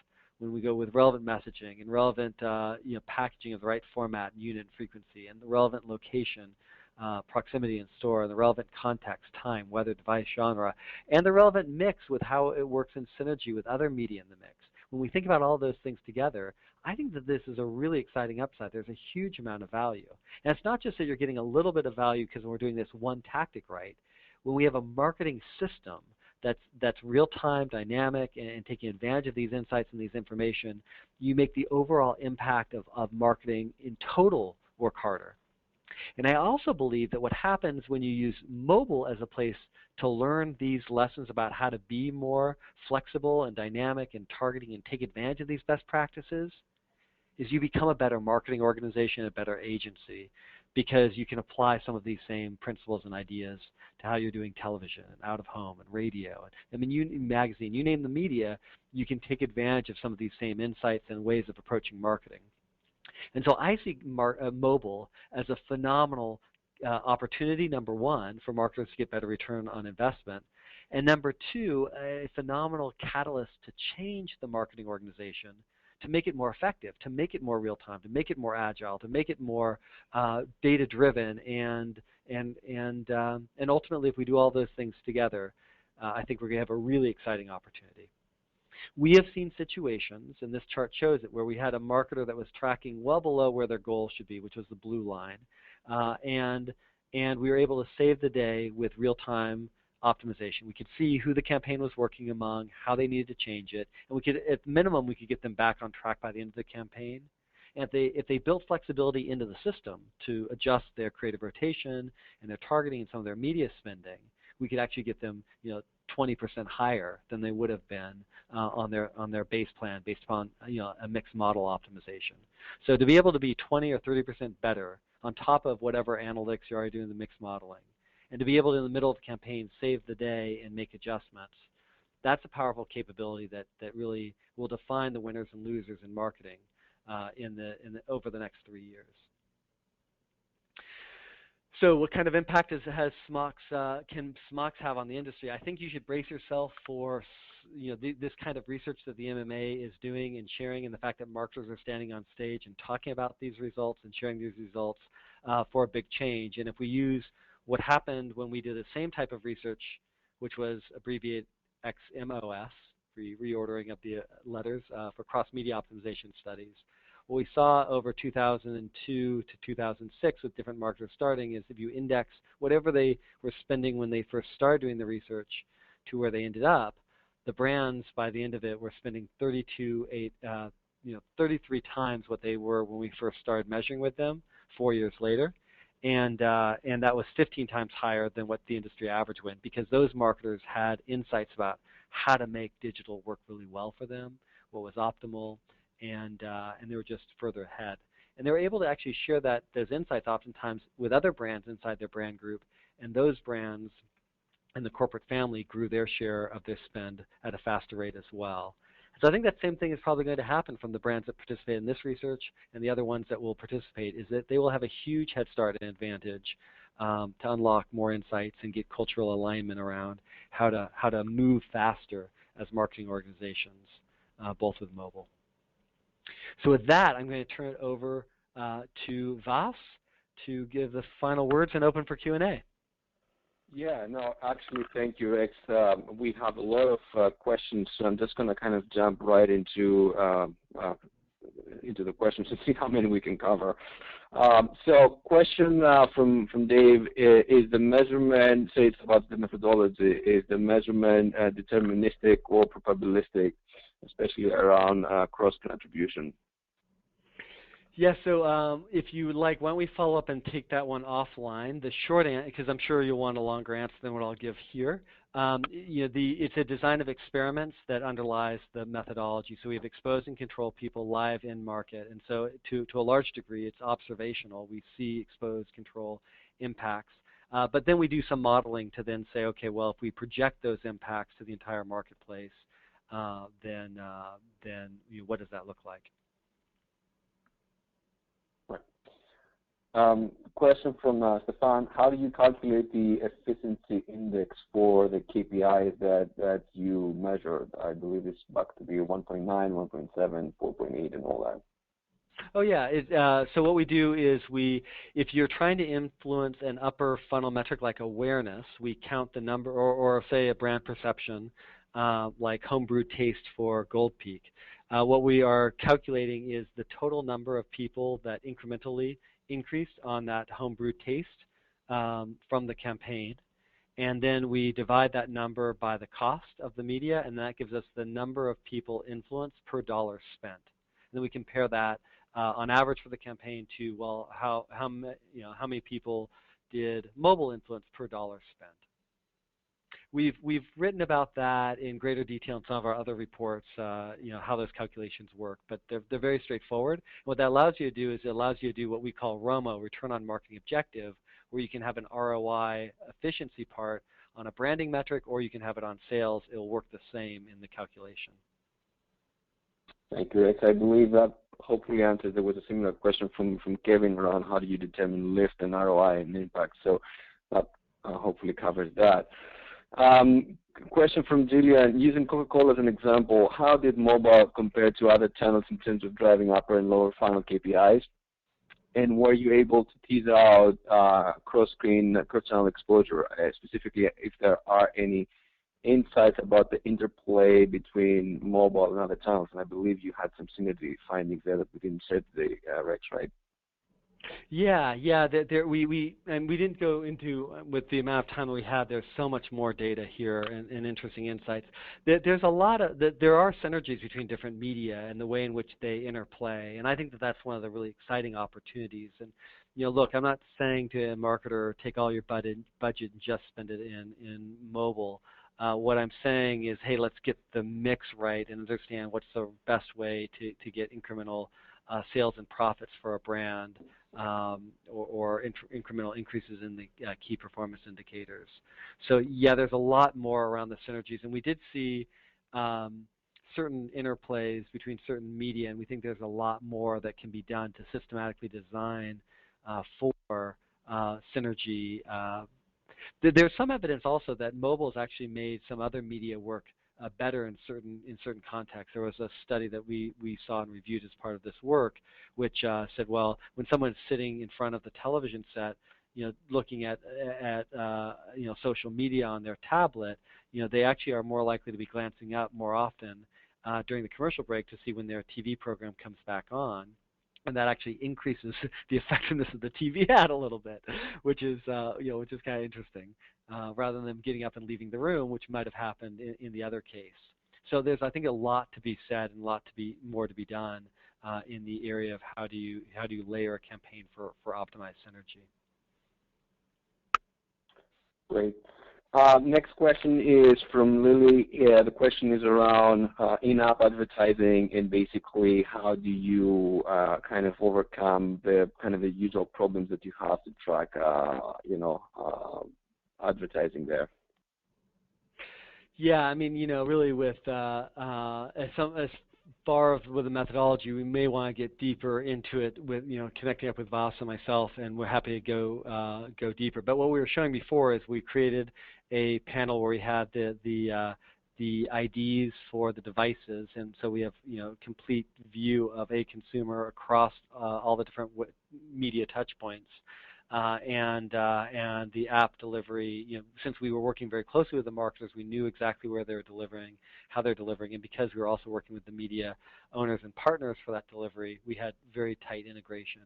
when we go with relevant messaging and relevant packaging of the right format, unit, and frequency, and the relevant location, proximity in store, and the relevant context, time, weather, device, genre, and the relevant mix with how it works in synergy with other media in the mix. When we think about all those things together, I think that this is a really exciting upside. There's a huge amount of value. And it's not just that you're getting a little bit of value because we're doing this one tactic right. When we have a marketing system that's real-time, dynamic, and taking advantage of these insights and these information, you make the overall impact of marketing in total work harder. And I also believe that what happens when you use mobile as a place to learn these lessons about how to be more flexible and dynamic and targeting and take advantage of these best practices is you become a better marketing organization, a better agency, because you can apply some of these same principles and ideas to how you're doing television and out of home and radio. I mean, magazine, you name the media, you can take advantage of some of these same insights and ways of approaching marketing. And so I see mobile as a phenomenal opportunity, number one, for marketers to get better return on investment, and number two, a phenomenal catalyst to change the marketing organization, to make it more effective, to make it more real-time, to make it more agile, to make it more data-driven, and ultimately, if we do all those things together, I think we're going to have a really exciting opportunity. We have seen situations, and this chart shows it, where we had a marketer that was tracking well below where their goal should be, which was the blue line, and we were able to save the day with real-time optimization. We could see who the campaign was working among, how they needed to change it, and we could, at minimum, we could get them back on track by the end of the campaign. And if they built flexibility into the system to adjust their creative rotation and their targeting and some of their media spending, we could actually get them 20% higher than they would have been on their base plan based upon a mixed model optimization. So to be able to be 20 or 30% better on top of whatever analytics you're already doing in the mixed modeling, and to be able to, in the middle of the campaign, save the day and make adjustments, that's a powerful capability that really will define the winners and losers in marketing over the next 3 years. So what kind of impact can SMoX have on the industry? I think you should brace yourself for this kind of research that the MMA is doing and sharing, and the fact that marketers are standing on stage and talking about these results and sharing these results for a big change. And if we use what happened when we did the same type of research, which was abbreviated XMOS, reordering of the letters for cross-media optimization studies. What we saw over 2002 to 2006 with different marketers starting is if you index whatever they were spending when they first started doing the research to where they ended up, the brands by the end of it were spending 33 times what they were when we first started measuring with them 4 years later. And that was 15 times higher than what the industry average went, because those marketers had insights about how to make digital work really well for them, what was optimal, and they were just further ahead. And they were able to actually share those insights oftentimes with other brands inside their brand group, and those brands and the corporate family grew their share of their spend at a faster rate as well. So I think that same thing is probably going to happen from the brands that participate in this research and the other ones that will participate, is that they will have a huge head start and advantage to unlock more insights and get cultural alignment around how to move faster as marketing organizations, both with mobile. So with that, I'm going to turn it over to VAS to give the final words and open for Q&A. Yeah, no, actually, thank you, Rex. We have a lot of questions, so I'm just going to kind of jump right into the questions and see how many we can cover. So, question from Dave is the measurement, say it's about the methodology, is the measurement deterministic or probabilistic, especially around cross-contribution? Yeah, so if you would like, why don't we follow up and take that one offline? The short answer, because I'm sure you'll want a longer answer than what I'll give here. It's a design of experiments that underlies the methodology. So we have exposed and controlled people live in market, and so to a large degree, it's observational. We see expose, control impacts, but then we do some modeling to then say, okay, well, if we project those impacts to the entire marketplace, then what does that look like? Question from Stefan. How do you calculate the efficiency index for the KPIs that you measured? I believe it's back to be 1.9, 1.7, 4.8, and all that. Oh yeah, so what we do is if you're trying to influence an upper funnel metric like awareness, we count the number, or say a brand perception, like homebrew taste for Gold Peak. What we are calculating is the total number of people that incrementally increased on that homebrew taste from the campaign, and then we divide that number by the cost of the media, and that gives us the number of people influenced per dollar spent. And then we compare that on average for the campaign to, well, how many people did mobile influence per dollar spent. We've written about that in greater detail in some of our other reports, how those calculations work, but they're very straightforward. And what that allows you to do is it allows you to do what we call ROMO, return on marketing objective, where you can have an ROI efficiency part on a branding metric, or you can have it on sales. It'll work the same in the calculation. Thank you, Rex. I believe that hopefully answers. There was a similar question from Kevin around how do you determine lift and ROI and impact. So that hopefully covers that. Question from Julia. Using Coca-Cola as an example, how did mobile compare to other channels in terms of driving upper and lower funnel KPIs? And were you able to tease out cross-screen, cross-channel exposure, specifically if there are any insights about the interplay between mobile and other channels? And I believe you had some synergy findings there that we didn't share today, Rex, right? Yeah. We didn't go into, with the amount of time we had, there's so much more data here and interesting insights. There's a lot of, there are synergies between different media and the way in which they interplay, and I think that that's one of the really exciting opportunities. And look, I'm not saying to a marketer, take all your budget and just spend it in mobile. What I'm saying is, hey, let's get the mix right and understand what's the best way to get incremental sales and profits for a brand, or incremental increases in the key performance indicators. So yeah, there's a lot more around the synergies, and we did see certain interplays between certain media, and we think there's a lot more that can be done to systematically design for synergy. There's some evidence also that mobile has actually made some other media work better in certain contexts. There was a study that we saw and reviewed as part of this work, which said, well, when someone's sitting in front of the television set, looking at social media on their tablet, they actually are more likely to be glancing up more often during the commercial break to see when their TV program comes back on. And that actually increases the effectiveness of the TV ad a little bit, which is kind of interesting, rather than them getting up and leaving the room, which might have happened in the other case. So there's, I think, a lot to be said and a lot more to be done in the area of how do you layer a campaign for optimized synergy. Great. Next question is from Lily. The question is around in-app advertising and basically how do you kind of overcome the usual problems that you have to track advertising there. Yeah, I mean, really with as far as with the methodology, we may want to get deeper into it with connecting up with VAS and myself, and we're happy to go deeper. But what we were showing before is we created a panel where we had the IDs for the devices, and so we have complete view of a consumer across all the different media touch points. And the app delivery, since we were working very closely with the marketers, we knew exactly where they were delivering, how they're delivering, and because we were also working with the media owners and partners for that delivery, we had very tight integration.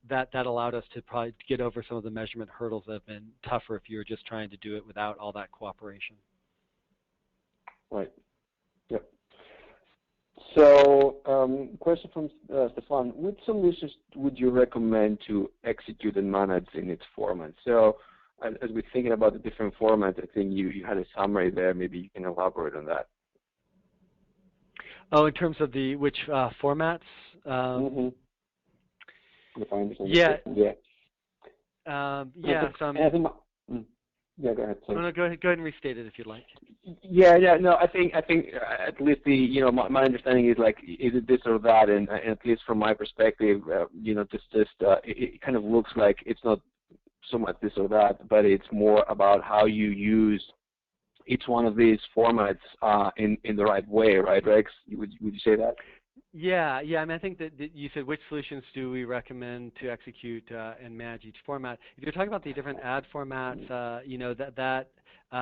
That allowed us to probably get over some of the measurement hurdles that have been tougher if you were just trying to do it without all that cooperation. Right. Yep. So, question from Stefan: which solutions would you recommend to execute and manage in its format? So, as we're thinking about the different formats, I think you had a summary there. Maybe you can elaborate on that. Oh, in terms of which formats? If I understand. Yeah. Yeah. Yeah. Yeah, go ahead. Sorry. No, go ahead and restate it if you'd like. Yeah. No, I think at least my understanding is like, is it this or that? And at least from my perspective, it kind of looks like it's not so much this or that, but it's more about how you use each one of these formats in the right way, right, Rex? Would you say that? Yeah. I mean, I think that you said which solutions do we recommend to execute and manage each format. If you're talking about the different ad formats,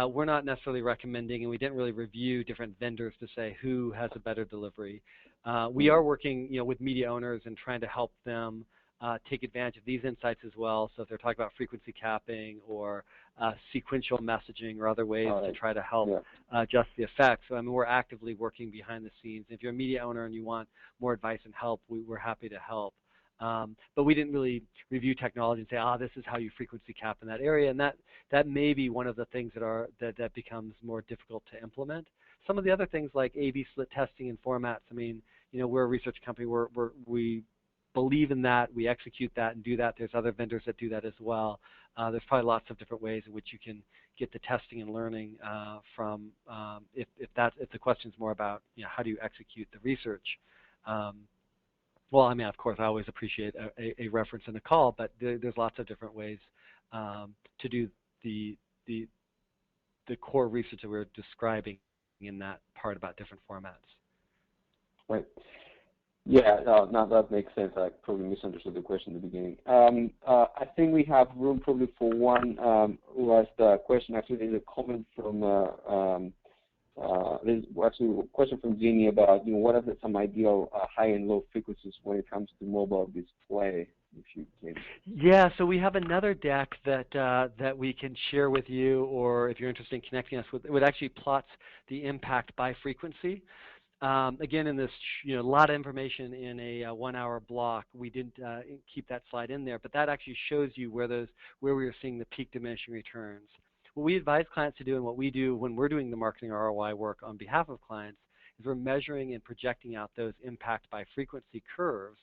we're not necessarily recommending, and we didn't really review different vendors to say who has a better delivery. We are working, with media owners and trying to help them take advantage of these insights as well. So if they're talking about frequency capping or sequential messaging or other ways to try to help adjust the effects. So I mean, we're actively working behind the scenes. If you're a media owner and you want more advice and help, we're happy to help. But we didn't really review technology and say, this is how you frequency cap in that area, and that may be one of the things that becomes more difficult to implement. Some of the other things like A/B split testing and formats. I mean, we're a research company. We believe in that, we execute that and do that. There's other vendors that do that as well. There's probably lots of different ways in which you can get the testing and learning from. If the question's more about how do you execute the research. Well, I mean, of course, I always appreciate a reference in a call, but there's lots of different ways to do the core research that we're describing in that part about different formats. Right. Yeah, no, that makes sense. I probably misunderstood the question at the beginning. I think we have room probably for one last question. Actually, there's a comment from there's actually a question from Jeannie about what are some ideal high and low frequencies when it comes to mobile display. If you can. Yeah, so we have another deck that we can share with you, or if you're interested in connecting us with, it actually plots the impact by frequency. Again, in this, a lot of information in a 1-hour block. We didn't keep that slide in there, but that actually shows you where we are seeing the peak diminishing returns. What we advise clients to do, and what we do when we're doing the marketing ROI work on behalf of clients, is we're measuring and projecting out those impact by frequency curves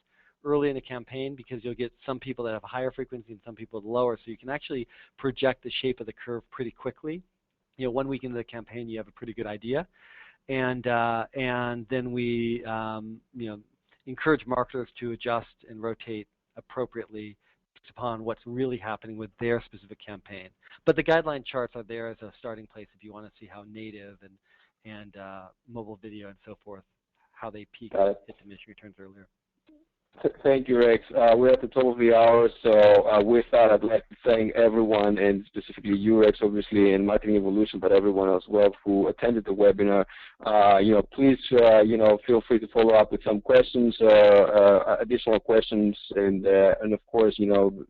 early in a campaign, because you'll get some people that have a higher frequency and some people with lower, so you can actually project the shape of the curve pretty quickly. 1 week into the campaign, you have a pretty good idea. And then we encourage marketers to adjust and rotate appropriately based upon what's really happening with their specific campaign. But the guideline charts are there as a starting place if you want to see how native and mobile video and so forth, how they peak and hit diminishing returns earlier. Thank you, Rex. We're at the top of the hour, so with that, I'd like to thank everyone, and specifically you, Rex, obviously, and Marketing Evolution, but everyone as well who attended the webinar. Please, feel free to follow up with some questions, additional questions, and of course,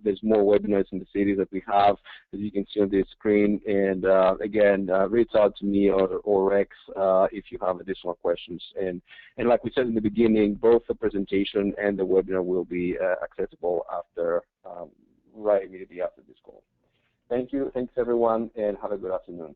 there's more webinars in the series that we have, as you can see on this screen. And again, reach out to me or Rex if you have additional questions. And like we said in the beginning, both the presentation and the webinar will be accessible right immediately after this call. Thank you. Thanks, everyone, and have a good afternoon.